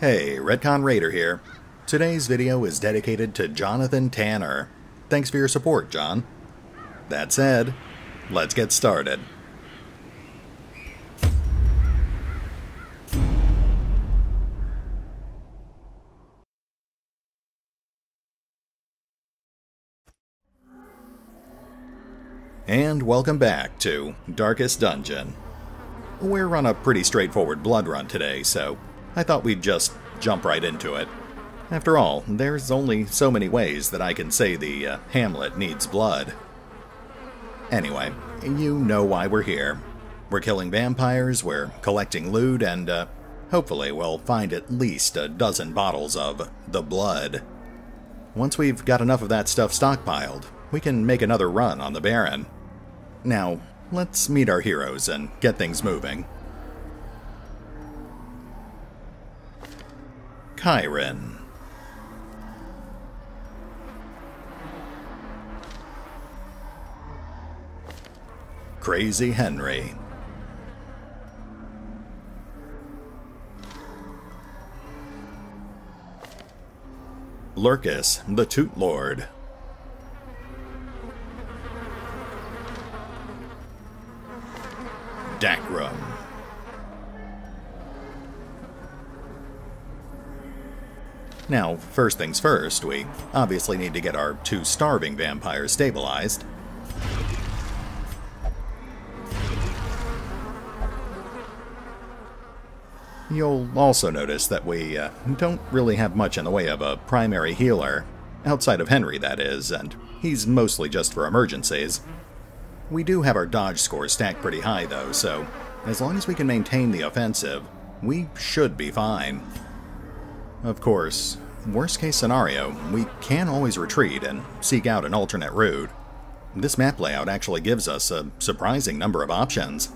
Hey, RetconRaider here. Today's video is dedicated to Jonathan Tanner. Thanks for your support, John. That said, let's get started. And welcome back to Darkest Dungeon. We're on a pretty straightforward blood run today, so I thought we'd just jump right into it. After all, there's only so many ways that I can say the hamlet needs blood. Anyway, you know why we're here. We're killing vampires, we're collecting loot, and hopefully we'll find at least a dozen bottles of the blood. Once we've got enough of that stuff stockpiled, we can make another run on the Baron. Now, let's meet our heroes and get things moving. Chiron. Crazy Henry. Lurkus, the Toot Lord. Dakrum. Now, first things first, we obviously need to get our two starving vampires stabilized. You'll also notice that we don't really have much in the way of a primary healer, outside of Henry, that is, and he's mostly just for emergencies. We do have our dodge score stacked pretty high though, so as long as we can maintain the offensive, we should be fine. Of course, worst case scenario, we can always retreat and seek out an alternate route. This map layout actually gives us a surprising number of options.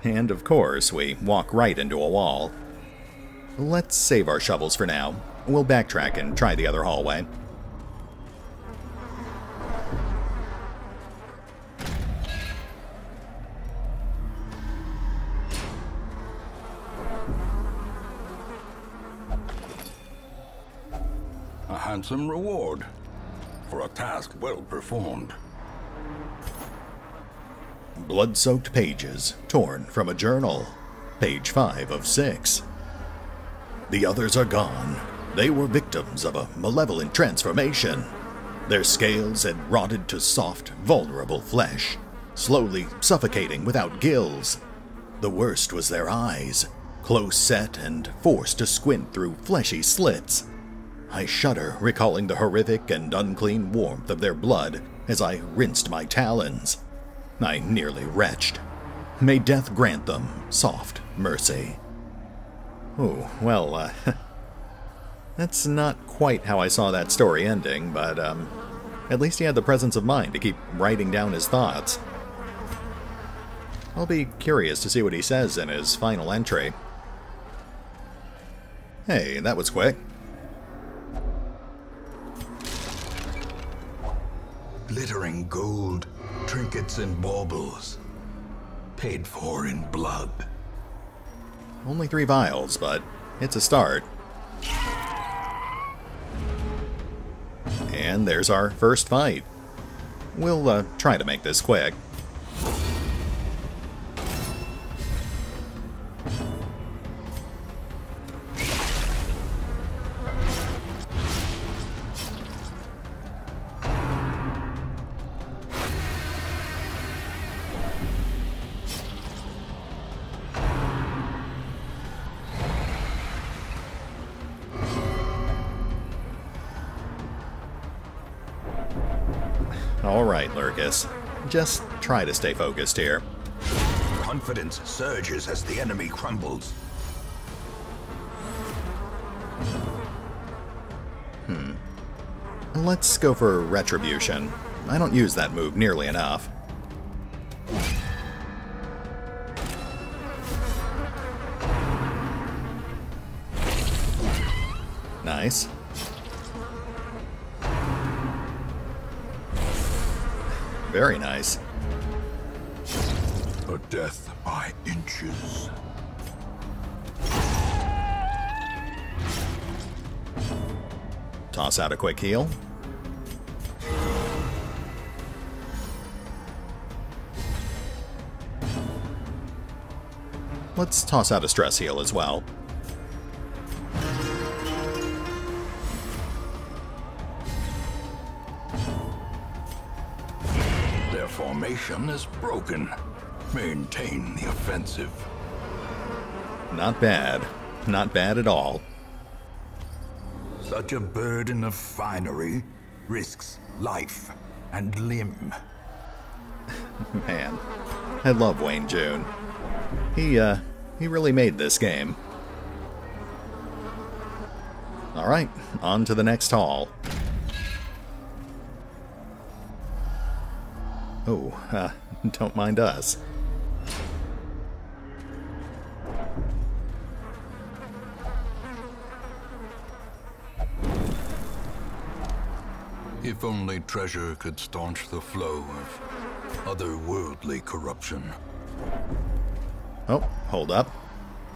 And of course, we walk right into a wall. Let's save our shovels for now. We'll backtrack and try the other hallway. A handsome reward for a task well performed. Blood-soaked pages torn from a journal. Page 5 of 6. The others are gone. They were victims of a malevolent transformation. Their scales had rotted to soft, vulnerable flesh, slowly suffocating without gills. The worst was their eyes, close set and forced to squint through fleshy slits. I shudder, recalling the horrific and unclean warmth of their blood as I rinsed my talons. I nearly retched. May death grant them soft mercy. Oh, well, that's not quite how I saw that story ending, but at least he had the presence of mind to keep writing down his thoughts. I'll be curious to see what he says in his final entry. Hey, that was quick. Glittering gold, trinkets and baubles, paid for in blood. Only 3 vials, but it's a start. And there's our first fight. We'll try to make this quick. Alright, Lurkus. Just try to stay focused here. Confidence surges as the enemy crumbles. Let's go for Retribution. I don't use that move nearly enough. Nice. Very nice. A death by inches. Toss out a quick heal. Let's toss out a stress heal as well. Their formation is broken. Maintain the offensive. Not bad. Not bad at all. Such a burden of finery risks life and limb. Man, I love Wayne June. He really made this game. Alright, on to the next hall. Oh, don't mind us. If only treasure could staunch the flow of otherworldly corruption. Oh, hold up.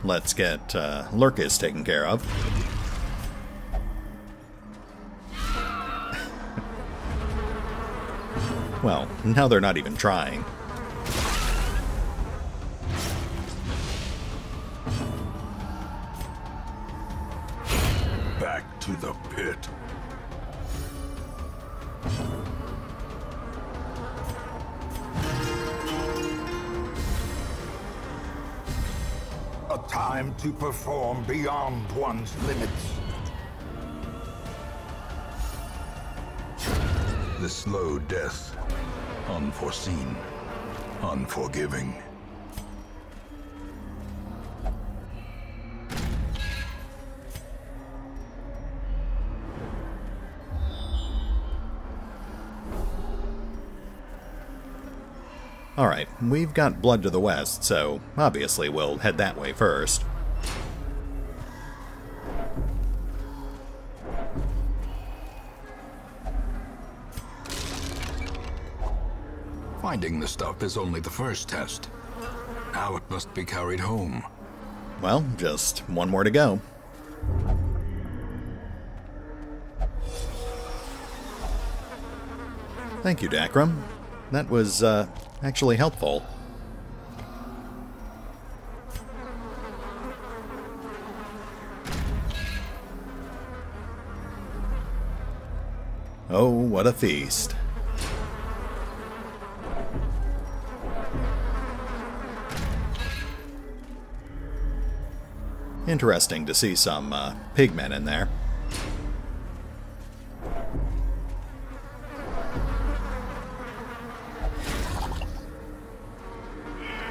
Let's get Lurkus taken care of. Well, now they're not even trying. Back to the pit. A time to perform beyond one's limits. The slow death. Unforeseen. Unforgiving. Alright, we've got blood to the west, so obviously we'll head that way first. Finding the stuff is only the first test. Now it must be carried home. Well, just one more to go. Thank you, Dakram. That was, actually helpful. Oh, what a feast. Interesting to see some pigmen in there.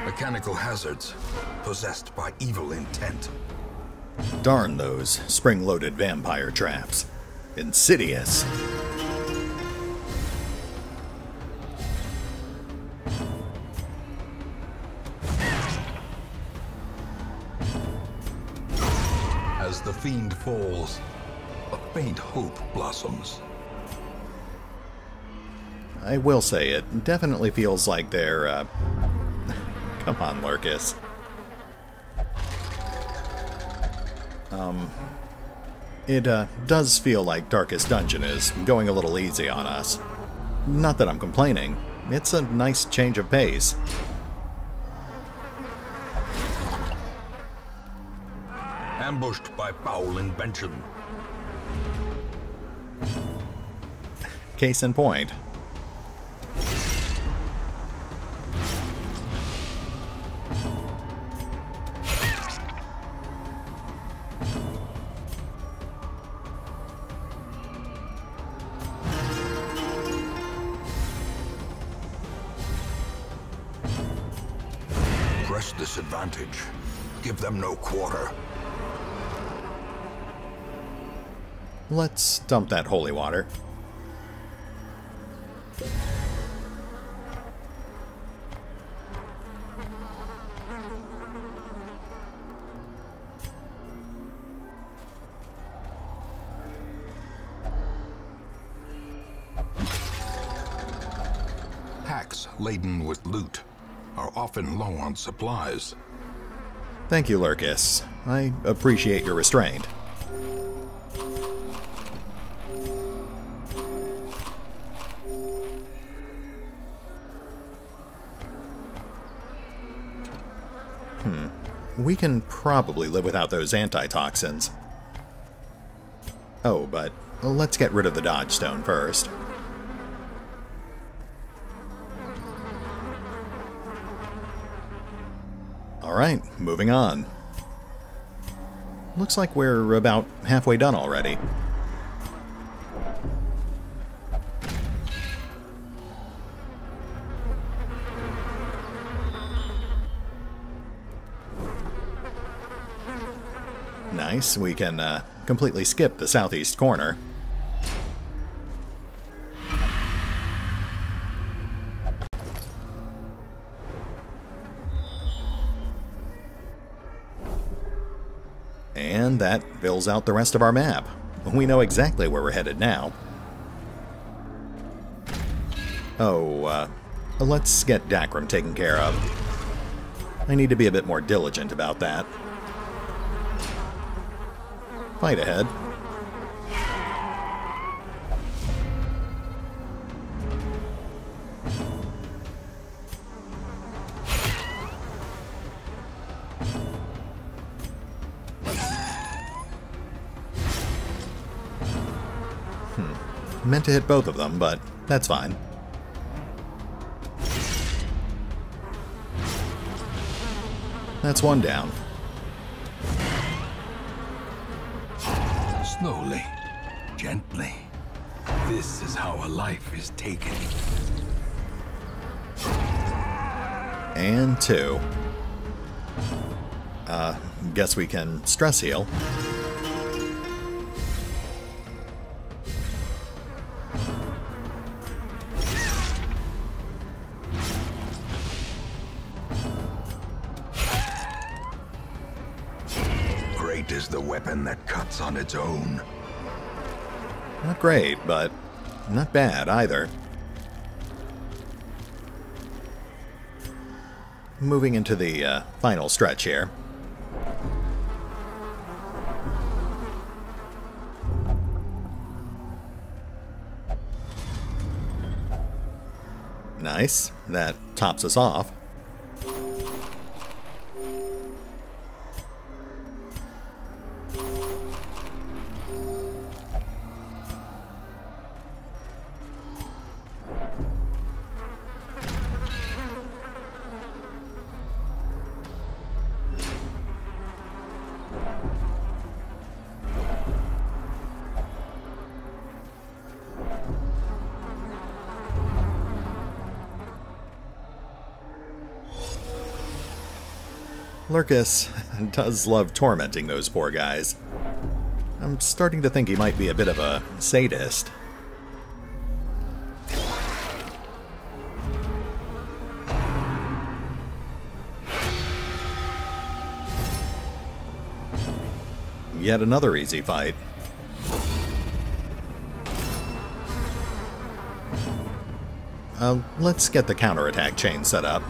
Mechanical hazards, possessed by evil intent. Darn those spring-loaded vampire traps. Insidious. As the fiend falls, a faint hope blossoms. I will say, it definitely feels like they're, Come on, Lurkus. It does feel like Darkest Dungeon is going a little easy on us. Not that I'm complaining. It's a nice change of pace. Ambushed by foul invention. Case in point. Press this advantage. Give them no quarter. Let's dump that holy water. Packs laden with loot. are often low on supplies. Thank you, Lurkus. I appreciate your restraint. We can probably live without those antitoxins. Oh, but let's get rid of the dodge stone first. Alright, moving on. Looks like we're about halfway done already. Nice, we can completely skip the southeast corner. And that fills out the rest of our map. We know exactly where we're headed now. Oh, let's get Dakram taken care of. I need to be a bit more diligent about that. Fight ahead. Meant to hit both of them, but that's fine. That's one down. Slowly, gently. This is how a life is taken. And two. Guess we can stress heal. Great is the weapon that cuts on its own. Not great, but not bad either. Moving into the final stretch here. Nice. That tops us off. Lurkus does love tormenting those poor guys. I'm starting to think he might be a bit of a sadist. Yet another easy fight. Let's get the counterattack chain set up.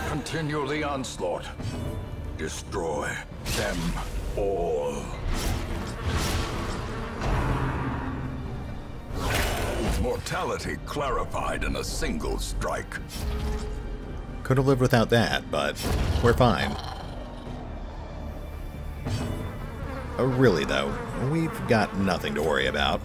Continue the onslaught. Destroy them all. Mortality clarified in a single strike. Could have lived without that, but we're fine. Really though, we've got nothing to worry about.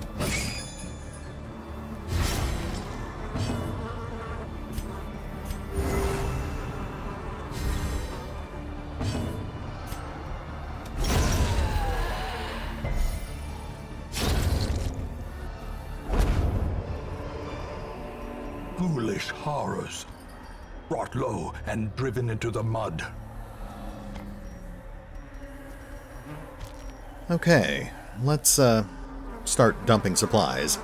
Foolish horrors, brought low and driven into the mud. Okay, let's start dumping supplies.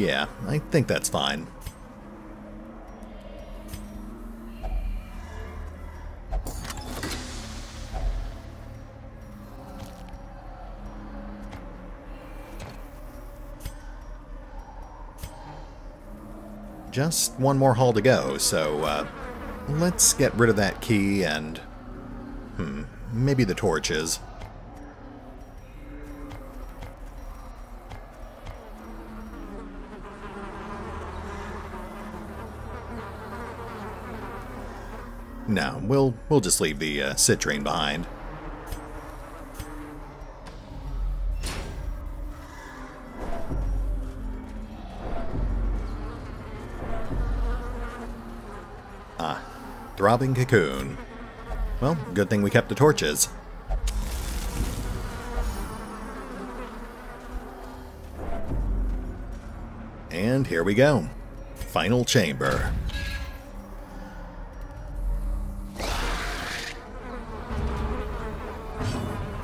Yeah, I think that's fine. Just one more haul to go, so let's get rid of that key and... maybe the torches. No, we'll just leave the citrine behind. Throbbing cocoon. Well, good thing we kept the torches. And here we go. Final chamber.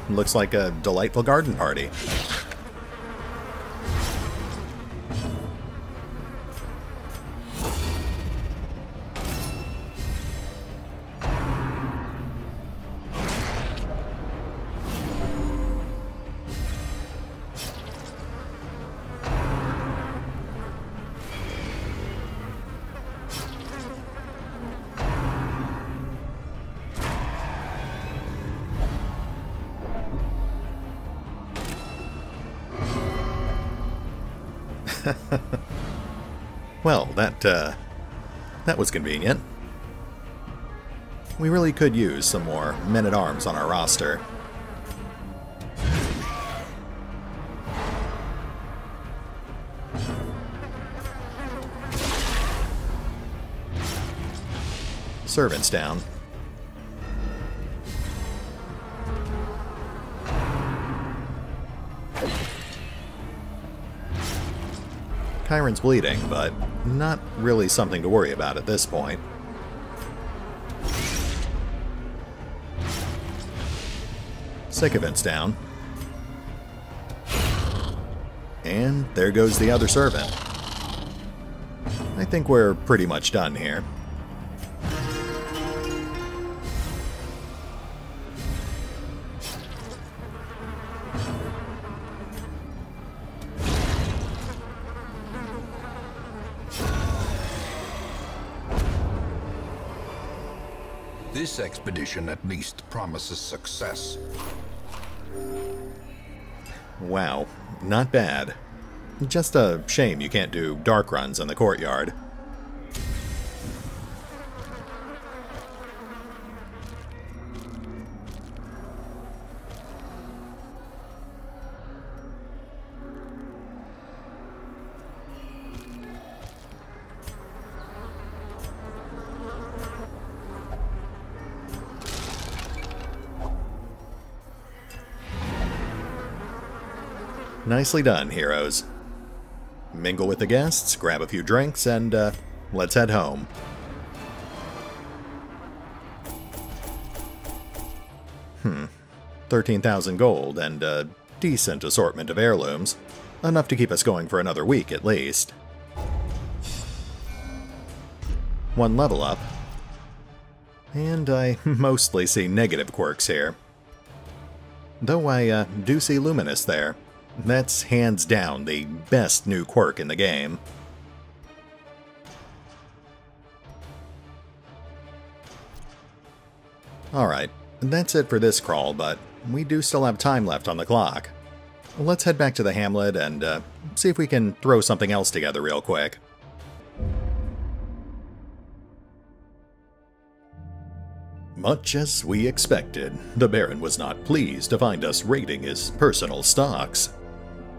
Looks like a delightful garden party. Well, that was convenient. We really could use some more men-at-arms on our roster. Servants down. Chiron's bleeding, but not really something to worry about at this point. Sycophant's down. And there goes the other servant. I think we're pretty much done here. This expedition at least promises success. Wow, not bad. Just a shame you can't do dark runs in the courtyard. Nicely done, heroes. Mingle with the guests, grab a few drinks, and let's head home. Hmm. 13,000 gold and a decent assortment of heirlooms. Enough to keep us going for another week at least. One level up. And I mostly see negative quirks here. Though I do see Luminous there. That's hands down the best new quirk in the game. Alright, that's it for this crawl, but we do still have time left on the clock. Let's head back to the hamlet and see if we can throw something else together real quick. Much as we expected, the Baron was not pleased to find us raiding his personal stocks.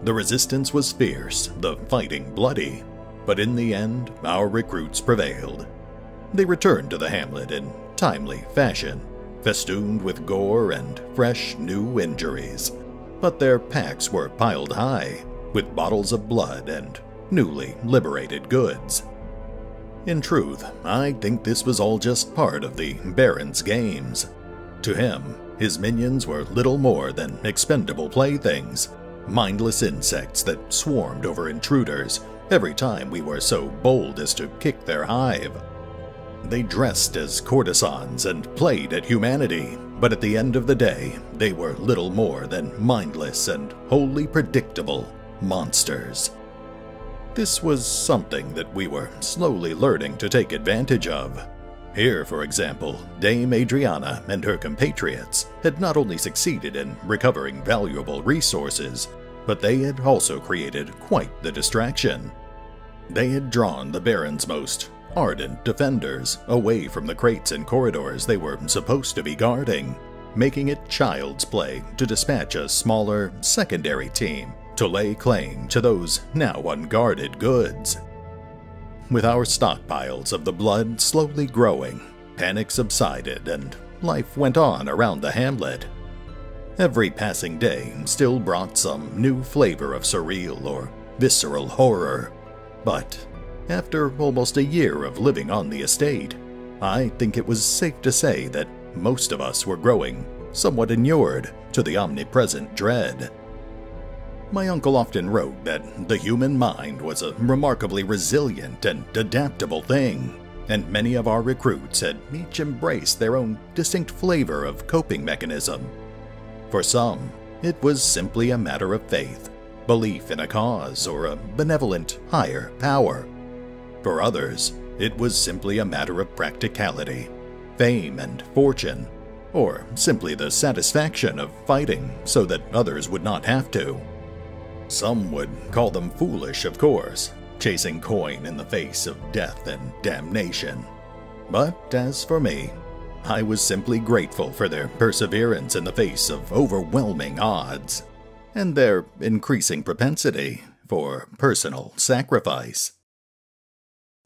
The resistance was fierce, the fighting bloody, but in the end, our recruits prevailed. They returned to the hamlet in timely fashion, festooned with gore and fresh new injuries. But their packs were piled high, with bottles of blood and newly liberated goods. In truth, I think this was all just part of the Baron's games. To him, his minions were little more than expendable playthings, mindless insects that swarmed over intruders every time we were so bold as to kick their hive. They dressed as courtesans and played at humanity, but at the end of the day, they were little more than mindless and wholly predictable monsters. This was something that we were slowly learning to take advantage of. Here, for example, Dame Adriana and her compatriots had not only succeeded in recovering valuable resources, but they had also created quite the distraction. They had drawn the Baron's most ardent defenders away from the crates and corridors they were supposed to be guarding, making it child's play to dispatch a smaller secondary team to lay claim to those now unguarded goods. With our stockpiles of the blood slowly growing, panic subsided and life went on around the hamlet. Every passing day still brought some new flavor of surreal or visceral horror, but after almost a year of living on the estate, I think it was safe to say that most of us were growing somewhat inured to the omnipresent dread. My uncle often wrote that the human mind was a remarkably resilient and adaptable thing, and many of our recruits had each embraced their own distinct flavor of coping mechanism. For some, it was simply a matter of faith, belief in a cause or a benevolent higher power. For others, it was simply a matter of practicality, fame and fortune, or simply the satisfaction of fighting so that others would not have to. Some would call them foolish, of course, chasing coin in the face of death and damnation. But as for me, I was simply grateful for their perseverance in the face of overwhelming odds, and their increasing propensity for personal sacrifice.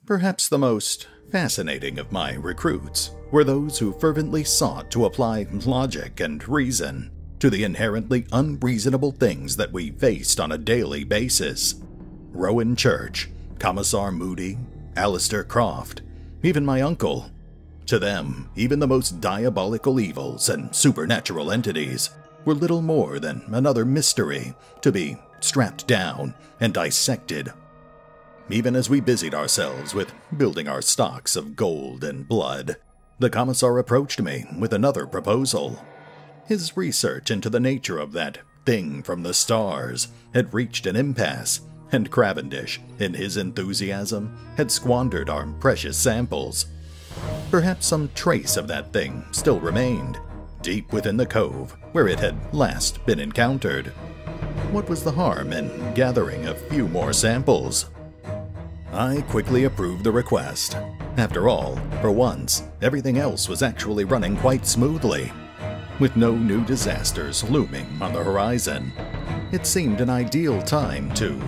Perhaps the most fascinating of my recruits were those who fervently sought to apply logic and reason to the inherently unreasonable things that we faced on a daily basis. Rowan Church, Commissar Moody, Alistair Croft, even my uncle. To them, even the most diabolical evils and supernatural entities were little more than another mystery to be strapped down and dissected. Even as we busied ourselves with building our stocks of gold and blood, the Commissar approached me with another proposal. His research into the nature of that thing from the stars had reached an impasse, and Cavendish, in his enthusiasm, had squandered our precious samples. Perhaps some trace of that thing still remained, deep within the cove where it had last been encountered. What was the harm in gathering a few more samples? I quickly approved the request. After all, for once, everything else was actually running quite smoothly. With no new disasters looming on the horizon, it seemed an ideal time to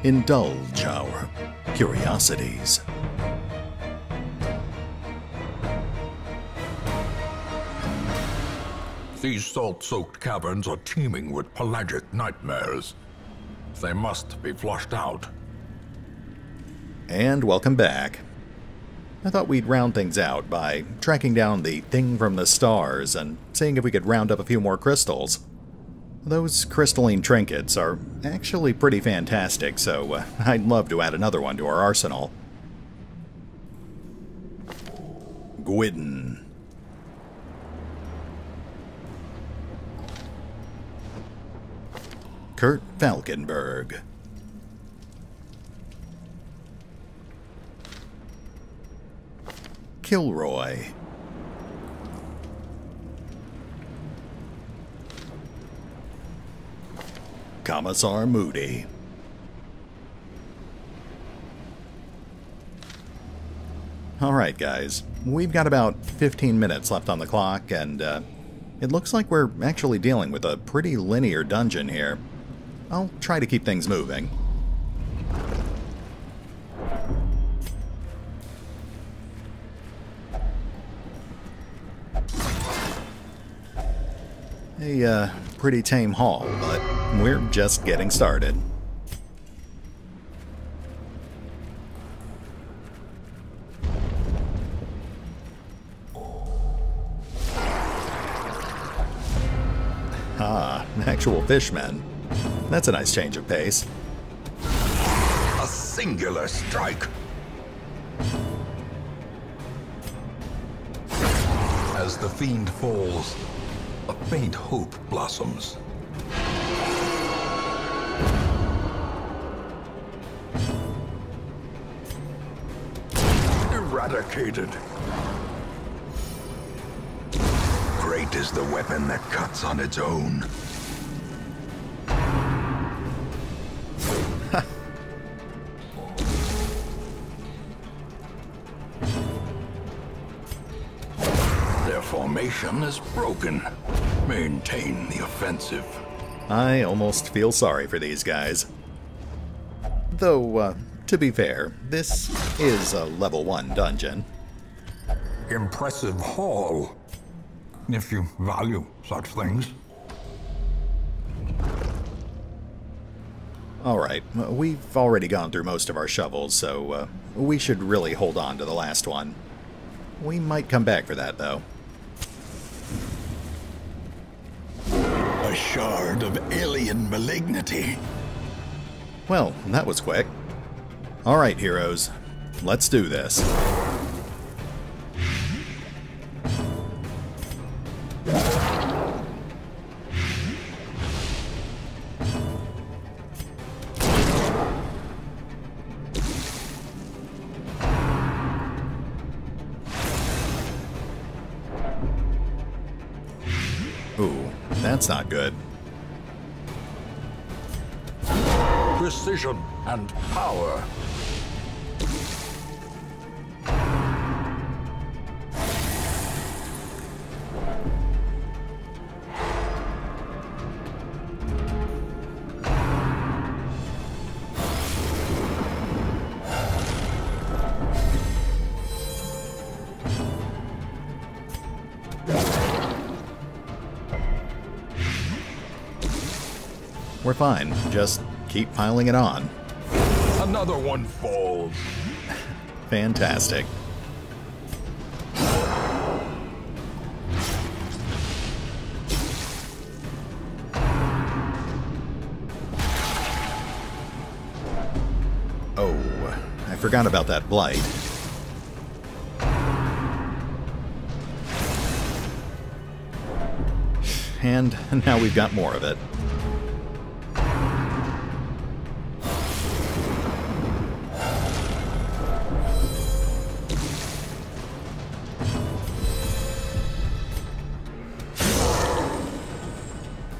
indulge our curiosities. These salt-soaked caverns are teeming with pelagic nightmares. They must be flushed out. And welcome back. I thought we'd round things out by tracking down the thing from the stars and seeing if we could round up a few more crystals. Those crystalline trinkets are actually pretty fantastic, so I'd love to add another one to our arsenal. Gwydden. Kurt Falkenberg. Kilroy. Commissar Moody. Alright guys, we've got about 15 minutes left on the clock, and it looks like we're actually dealing with a pretty linear dungeon here. I'll try to keep things moving. A pretty tame haul, but we're just getting started. Actual fishmen. That's a nice change of pace. A singular strike. As the fiend falls, a faint hope blossoms. Eradicated. Great is the weapon that cuts on its own. Their formation is broken. Maintain the offensive. I almost feel sorry for these guys. Though, to be fair, this is a level 1 dungeon. Impressive haul, if you value such things. Alright, we've already gone through most of our shovels, so we should really hold on to the last one. We might come back for that, though. A shard of alien malignity. Well, that was quick. Alright, heroes. Let's do this. Ooh, that's not good. Precision and power. We're fine. Just keep piling it on. Another one falls. Fantastic. Oh, I forgot about that blight. And now we've got more of it.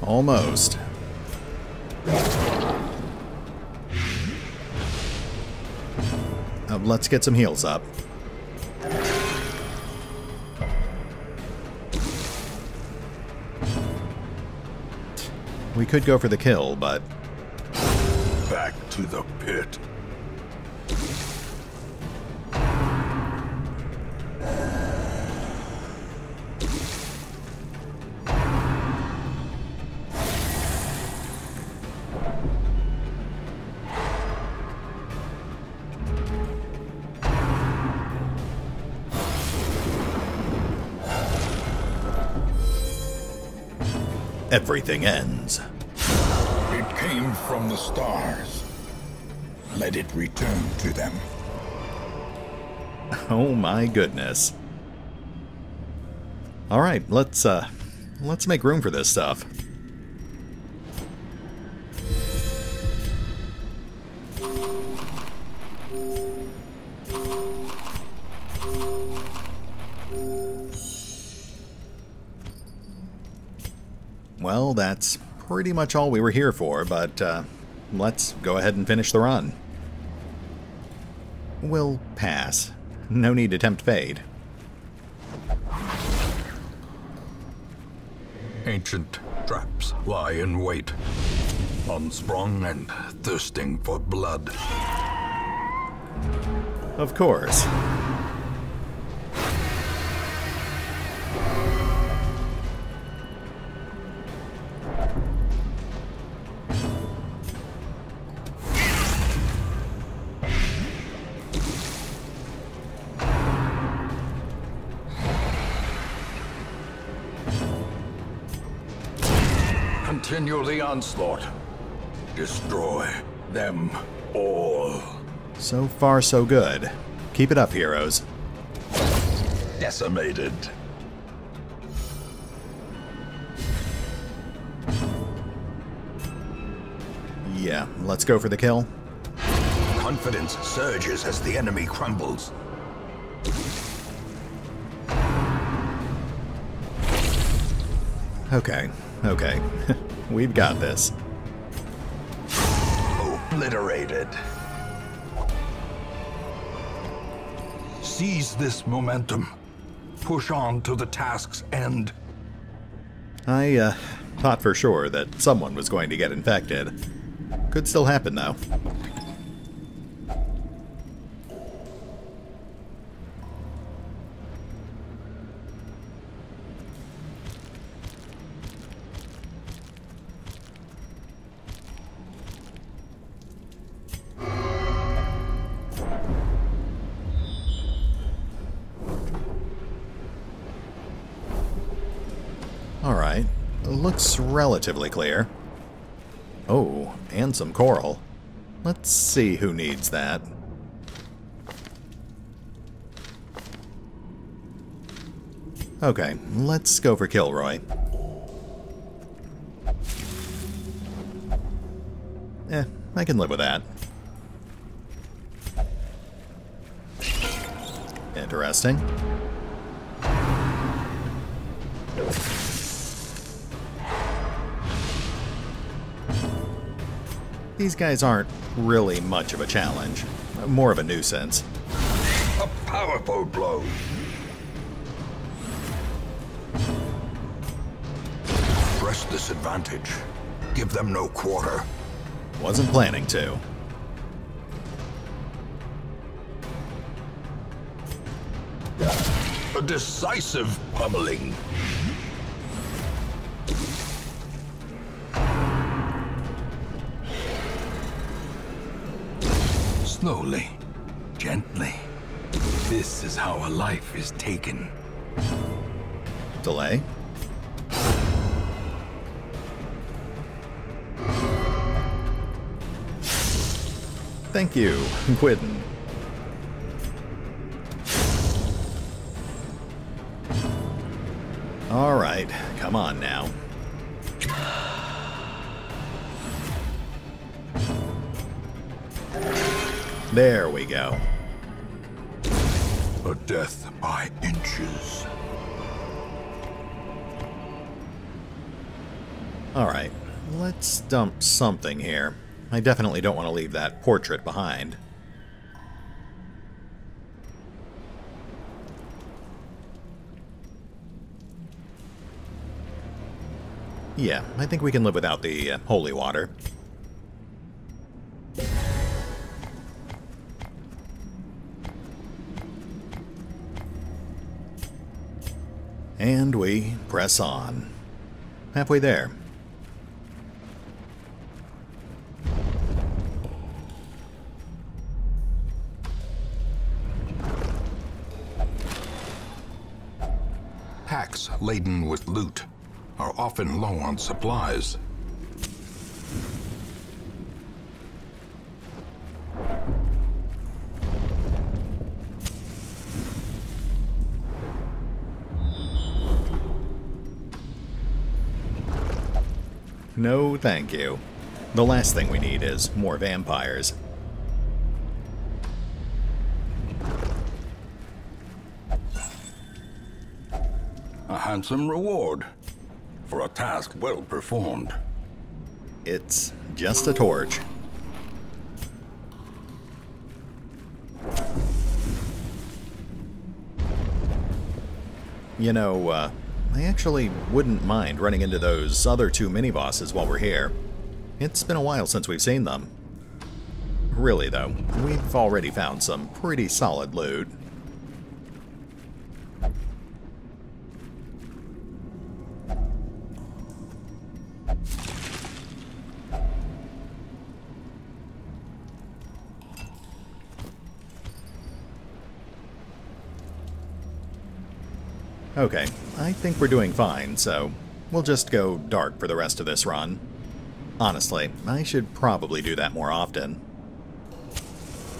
Almost. Let's get some heals up. We could go for the kill, but... Back to the pit. Everything ends. It came from the stars. Let it return to them. Oh my goodness. Alright, let's make room for this stuff. Well, that's pretty much all we were here for, but let's go ahead and finish the run. We'll pass. No need to tempt fate. Ancient traps lie in wait, unsprung and thirsting for blood. Of course. Continue the onslaught. Destroy them all. So far, so good. Keep it up, heroes. Decimated. Yeah, let's go for the kill. Confidence surges as the enemy crumbles. Okay, okay. We've got this. Obliterated. Seize this momentum. Push on to the task's end. I thought for sure that someone was going to get infected. Could still happen, though. Alright, looks relatively clear. Oh, and some coral. Let's see who needs that. Okay, let's go for Kilroy. I can live with that. Interesting. These guys aren't really much of a challenge, more of a nuisance. A powerful blow. Press this advantage. Give them no quarter. Wasn't planning to. A decisive pummeling. Slowly, gently. This is how a life is taken. Delay. Thank you, Quinn. All right, come on now. There we go. A death by inches. Alright, let's dump something here. I definitely don't want to leave that portrait behind. Yeah, I think we can live without the holy water. And we press on. Halfway there. Packs laden with loot are often low on supplies. No, thank you. The last thing we need is more vampires. A handsome reward for a task well performed. It's just a torch. You know, I actually wouldn't mind running into those other two mini-bosses while we're here. It's been a while since we've seen them. Really, though, we've already found some pretty solid loot. Okay, I think we're doing fine, so we'll just go dark for the rest of this run. Honestly, I should probably do that more often.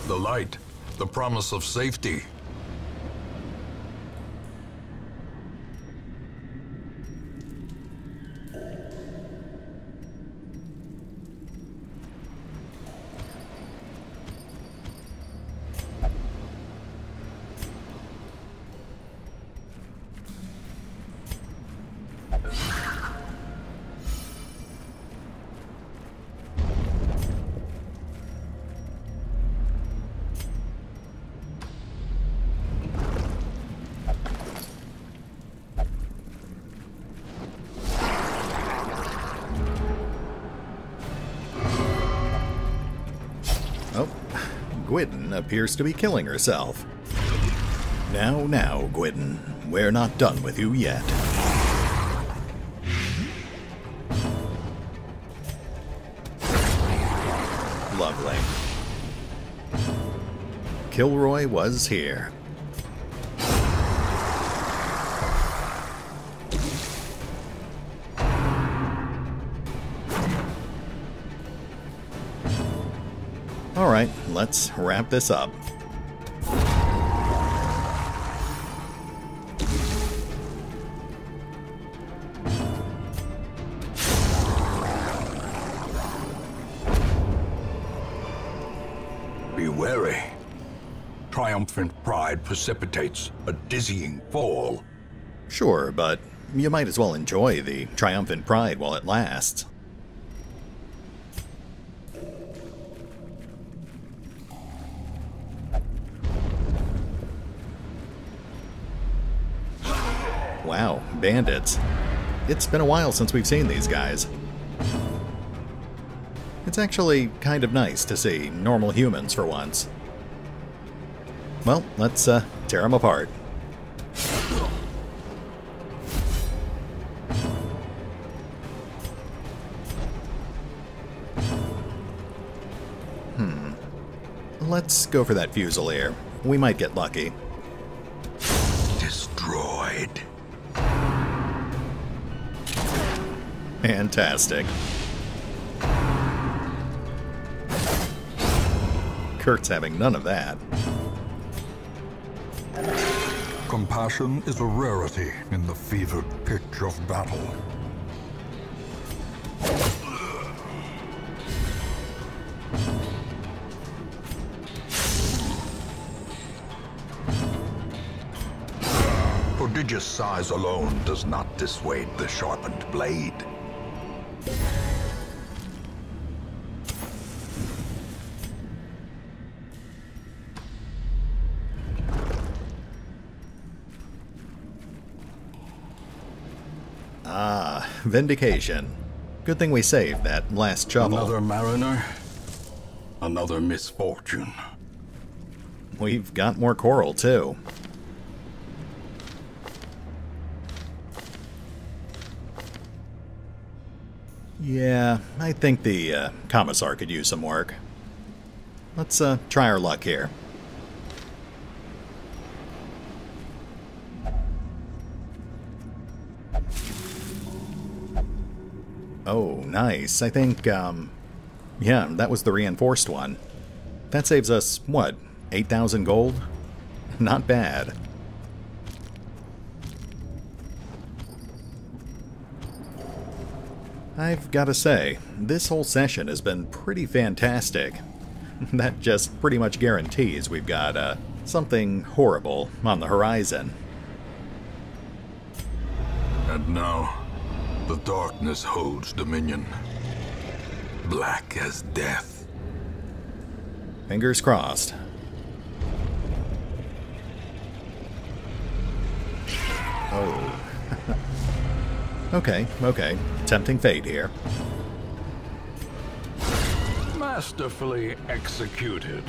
The light, the promise of safety. Gwydden appears to be killing herself. Now, Gwydden, we're not done with you yet. Lovely. Kilroy was here. Alright, let's wrap this up. Be wary. Triumphant pride precipitates a dizzying fall. Sure, but you might as well enjoy the triumphant pride while it lasts. Wow, bandits. It's been a while since we've seen these guys. It's actually kind of nice to see normal humans for once. Well, let's tear them apart. Let's go for that Fusilier. We might get lucky. Destroyed. Fantastic. Kurt's having none of that. Compassion is a rarity in the fevered pitch of battle. Prodigious size alone does not dissuade the sharpened blade. Ah, Vindication. Good thing we saved that last shovel. Another mariner, another misfortune. We've got more coral, too. Yeah, I think the Commissar could use some work. Let's try our luck here. Oh, nice. I think, yeah, that was the reinforced one. That saves us, what, 8,000 gold? Not bad. I've got to say, this whole session has been pretty fantastic. That just pretty much guarantees we've got something horrible on the horizon. And now, the darkness holds dominion. Black as death. Fingers crossed. Oh. Okay. Tempting fate here. Masterfully executed.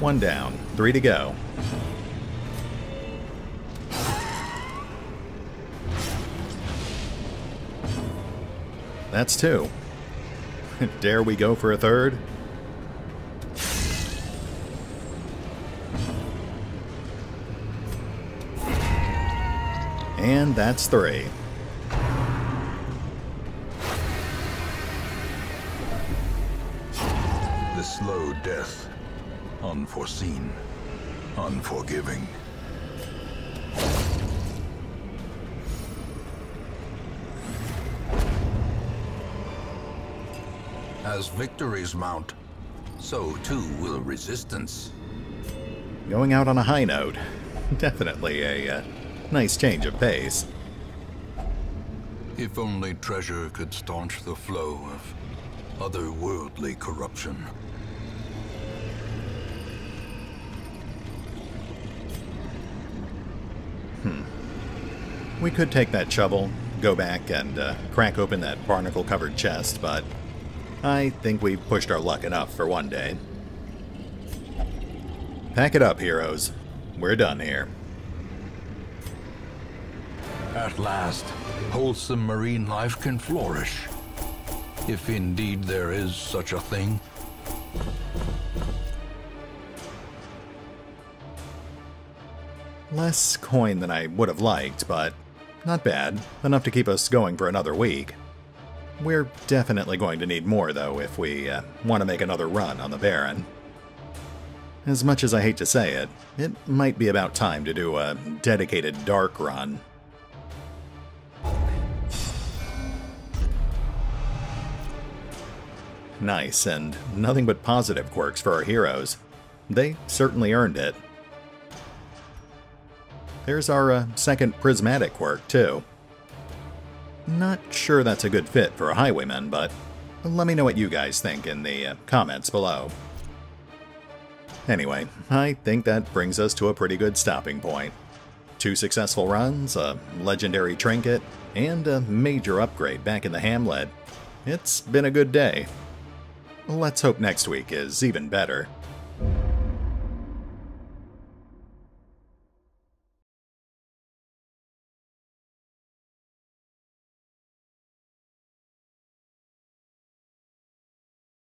1 down, 3 to go. That's 2. Dare we go for a third? And that's 3. The slow death Unforeseen. Unforgiving. As victories mount, so too will resistance. Going out on a high note. Definitely a nice change of pace. If only treasure could staunch the flow of otherworldly corruption. We could take that shovel, go back and crack open that barnacle-covered chest, but I think we've pushed our luck enough for one day. Pack it up, heroes. We're done here. At last, wholesome marine life can flourish. If indeed there is such a thing. Less coin than I would have liked, but not bad. Enough to keep us going for another week. We're definitely going to need more, though, if we want to make another run on the Baron. As much as I hate to say it, it might be about time to do a dedicated dark run. Nice, and nothing but positive quirks for our heroes. They certainly earned it. There's our second prismatic quirk, too. Not sure that's a good fit for a highwayman, but let me know what you guys think in the comments below. Anyway, I think that brings us to a pretty good stopping point. 2 successful runs, a legendary trinket, and a major upgrade back in the hamlet. It's been a good day. Let's hope next week is even better.